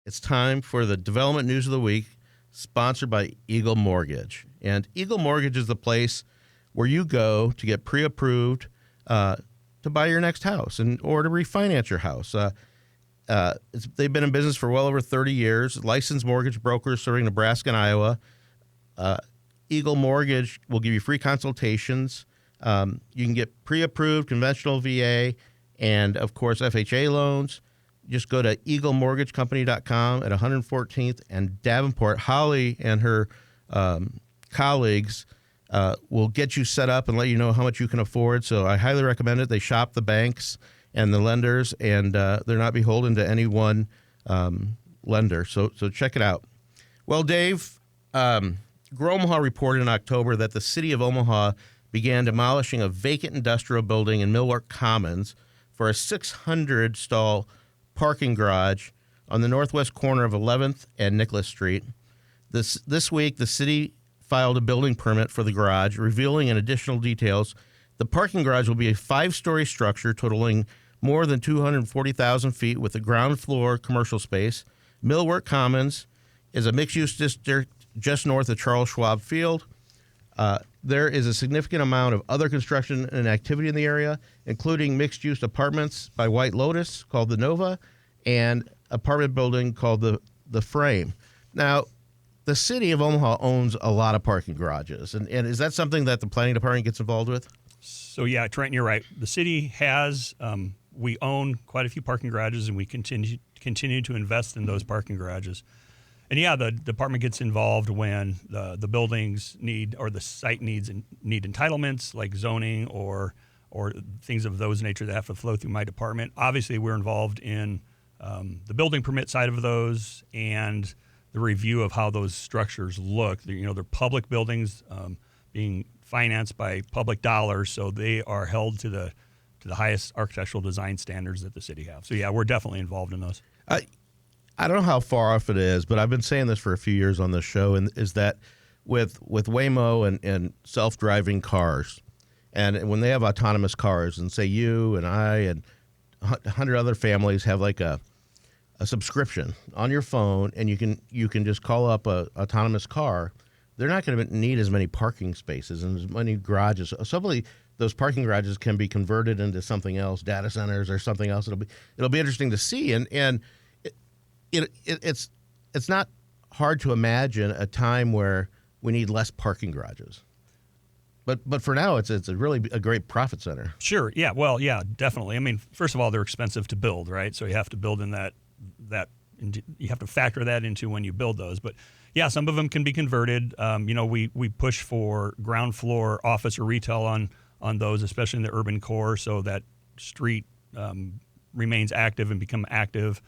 It's time for the Development News of the Week, sponsored by Eagle Mortgage. And Eagle Mortgage is the place where you go to get pre-approved to buy your next house or to refinance your house. They've been in business for well over 30 years, licensed mortgage brokers serving Nebraska and Iowa. Eagle Mortgage will give you free consultations. You can get pre-approved conventional VA and, of course, FHA loans. Just go to eaglemortgagecompany.com at 114th and Davenport. Holly and her colleagues will get you set up and let you know how much you can afford. So I highly recommend it. They shop the banks and the lenders, and they're not beholden to any one lender. So check it out. Well, Dave, Grow Omaha reported in October that the city of Omaha began demolishing a vacant industrial building in Millwork Commons for a 600-stall parking garage on the northwest corner of 11th and Nicholas Street. This week, the city filed a building permit for the garage, revealing in additional details. The parking garage will be a 5-story structure totaling more than 240,000 feet with a ground floor commercial space. Millwork Commons is a mixed-use district just north of Charles Schwab Field. There is a significant amount of other construction and activity in the area, including mixed-use apartments by White Lotus called the Nova and apartment building called the Frame. Now, the city of Omaha owns a lot of parking garages, and is that something that the planning department gets involved with? So, yeah, Trenton, you're right. The city has, we own quite a few parking garages, and we continue to invest in those parking garages. And yeah, the department gets involved when the buildings need, or the site need entitlements like zoning or things of those nature that have to flow through my department. Obviously, we're involved in the building permit side of those and the review of how those structures look. They're public buildings being financed by public dollars, so they are held to the highest architectural design standards that the city has. So yeah, we're definitely involved in those. I don't know how far off it is, but I've been saying this for a few years on this show, and is that with Waymo and self-driving cars, and when they have autonomous cars, and say you and I and 100 other families have like a subscription on your phone, and you can just call up a autonomous car, they're not going to need as many parking spaces and as many garages. Suddenly, those parking garages can be converted into something else, data centers or something else. It'll be interesting to see, and it's not hard to imagine a time where we need less parking garages. But for now, it's a really a great profit center. Sure. Yeah. Well, yeah, definitely. I mean, first of all, they're expensive to build, right? So you have to build in that you have to factor that into when you build those. But yeah, some of them can be converted. We push for ground floor office or retail on those, especially in the urban core, so that street remains active and become active.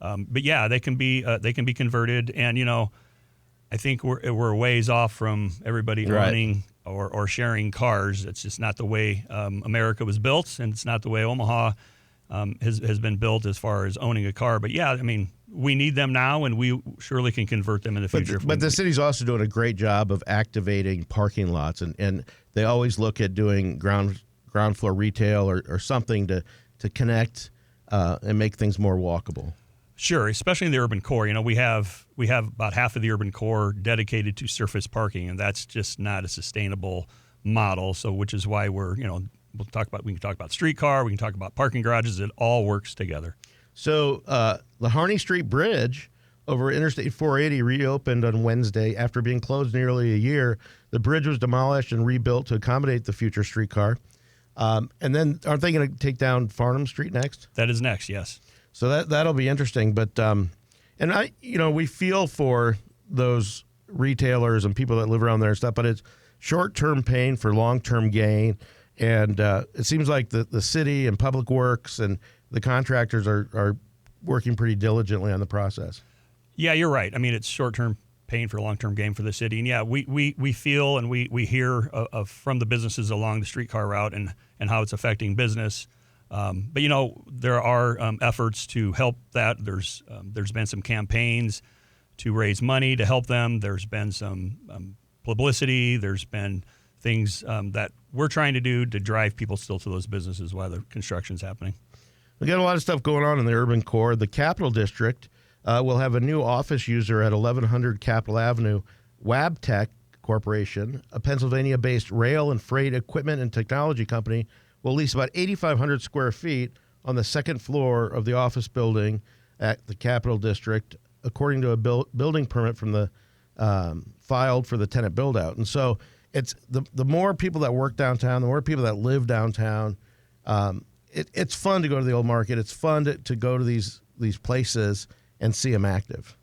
But yeah, they can be converted, and I think we're a ways off from everybody owning or sharing cars. It's just not the way America was built, and it's not the way Omaha has been built as far as owning a car. But yeah, I mean, we need them now, and we surely can convert them in the future. But the city's also doing a great job of activating parking lots, and they always look at doing ground floor retail or something to connect and make things more walkable. Sure, especially in the urban core. We have about half of the urban core dedicated to surface parking, and that's just not a sustainable model. So, which is why we can talk about streetcar, we can talk about parking garages. It all works together. So, the Harney Street Bridge over Interstate 480 reopened on Wednesday after being closed nearly a year. The bridge was demolished and rebuilt to accommodate the future streetcar. And then, aren't they going to take down Farnham Street next? That is next, yes. So that'll be interesting, but we feel for those retailers and people that live around there and stuff, but it's short-term pain for long-term gain, and it seems like the city and Public Works and the contractors are working pretty diligently on the process. Yeah, you're right. I mean, it's short-term pain for long-term gain for the city, and yeah, we feel and we hear from the businesses along the streetcar route and how it's affecting business. But there are efforts to help that. There's been some campaigns to raise money to help them. There's been some publicity. There's been things that we're trying to do to drive people still to those businesses while the construction's happening. We got a lot of stuff going on in the urban core. The Capital District will have a new office user at 1100 Capitol Avenue. Wabtec Corporation, a Pennsylvania-based rail and freight equipment and technology company, will lease about 8,500 square feet on the second floor of the office building at the Capitol District, according to a building permit from the filed for the tenant build-out. And so it's the more people that work downtown, the more people that live downtown. It's fun to go to the old market. It's fun to go to these places and see them active.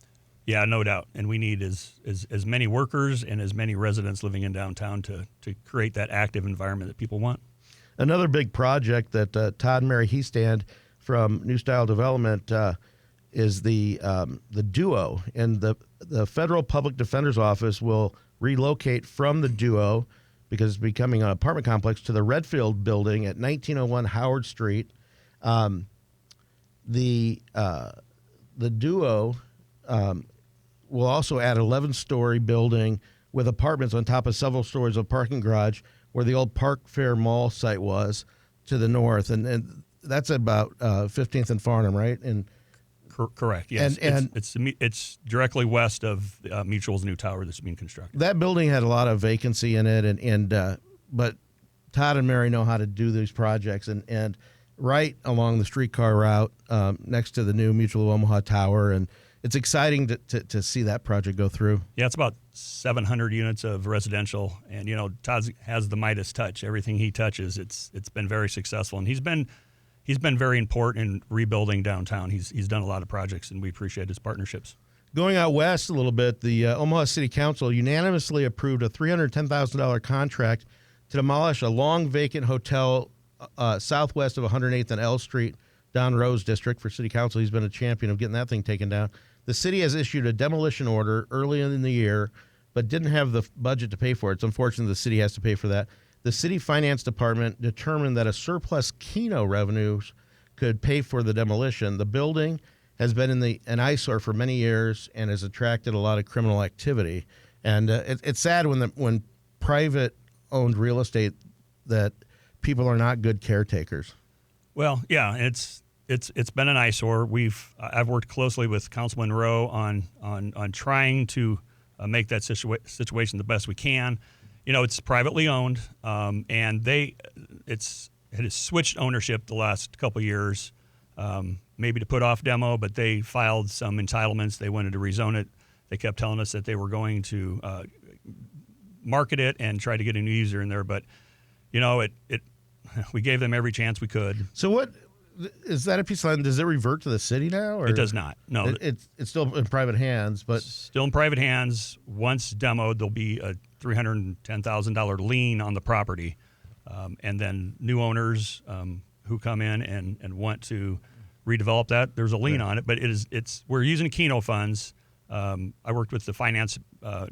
Yeah, no doubt. And we need as many workers and as many residents living in downtown to create that active environment that people want. Another big project that Todd and Mary Heastand from New Style Development is the Duo. And the Federal Public Defender's Office will relocate from the Duo, because it's becoming an apartment complex, to the Redfield building at 1901 Howard Street. The Duo will also add an 11-story building with apartments on top of several stories of parking garage where the old Park Fair Mall site was to the north. And that's about 15th and Farnham, right? And correct, yes. And it's directly west of Mutual's new tower that's being constructed. that building had a lot of vacancy in it, but Todd and Mary know how to do these projects. And right along the streetcar route next to the new Mutual of Omaha Tower, and it's exciting to see that project go through. Yeah, it's about 700 units of residential, and Todd has the Midas touch. Everything he touches, it's been very successful, and he's been very important in rebuilding downtown. He's done a lot of projects, and we appreciate his partnerships. Going out west a little bit, the Omaha City Council unanimously approved a $310,000 contract to demolish a long vacant hotel southwest of 108th and L Street, Don Rose District. For City Council, he's been a champion of getting that thing taken down. The city has issued a demolition order early in the year, but didn't have the budget to pay for it. It's unfortunate the city has to pay for that. The city finance department determined that a surplus Keno revenues could pay for the demolition. The building has been an eyesore for many years and has attracted a lot of criminal activity. And it's sad when private-owned real estate that people are not good caretakers. Well, yeah, it's been an eyesore. I've worked closely with Councilman Rowe on trying to make that situation the best we can. It's privately owned, and it has switched ownership the last couple of years, maybe to put off demo, but they filed some entitlements. They wanted to rezone it. They kept telling us that they were going to market it and try to get a new user in there, but we gave them every chance we could. So what is that a piece of land? Does it revert to the city now? Or? It does not. No, it's still in private hands, but still in private hands. Once demoed, there'll be a $310,000 lien on the property, and then new owners who come in and want to redevelop that, there's a lien on it. But we're using Keno funds. I worked with the finance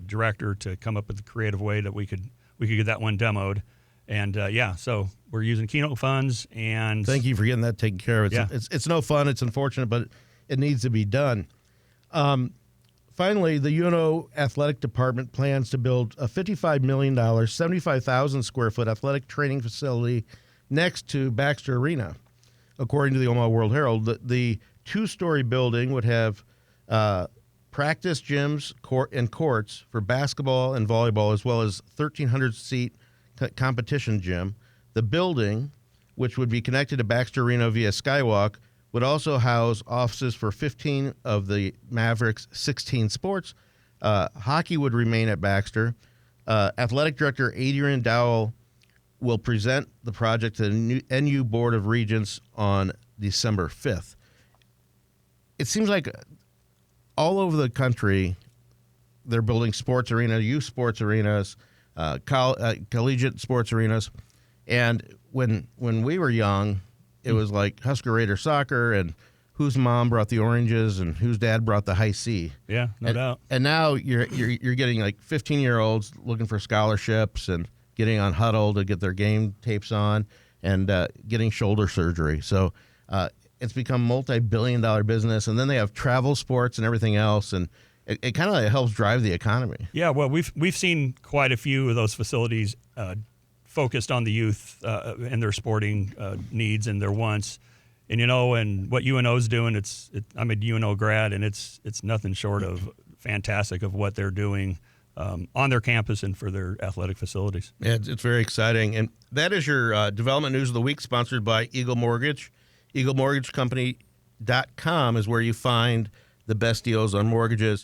director to come up with a creative way that we could get that one demoed. And so we're using Keno funds. And thank you for getting that taken care of. It's no fun. It's unfortunate, but it needs to be done. Finally, the UNO Athletic Department plans to build a $55 million, 75,000 square foot athletic training facility next to Baxter Arena. According to the Omaha World Herald, the two-story building would have practice gyms and courts for basketball and volleyball, as well as 1,300-seat competition gym. The building, which would be connected to Baxter Arena via Skywalk, would also house offices for 15 of the Mavericks' 16 sports. Hockey would remain at Baxter. Athletic Director Adrian Dowell will present the project to the NU Board of Regents on December 5th. It seems like all over the country, they're building sports arenas, youth sports arenas, collegiate sports arenas. And when we were young, it was like Husker Raider soccer and whose mom brought the oranges and whose dad brought the high C. Yeah, no doubt. And now you're getting like 15-year-olds looking for scholarships and getting on Huddle to get their game tapes on and getting shoulder surgery. So it's become multi-billion-dollar business. And then they have travel sports and everything else, and it kind of helps drive the economy. Yeah, well, we've seen quite a few of those facilities focused on the youth and their sporting needs and their wants. And what UNO's doing, I'm a UNO grad, and it's nothing short of fantastic of what they're doing on their campus and for their athletic facilities. Yeah, it's very exciting. And that is your Development News of the Week, sponsored by Eagle Mortgage. EagleMortgageCompany.com is where you find the best deals on mortgages.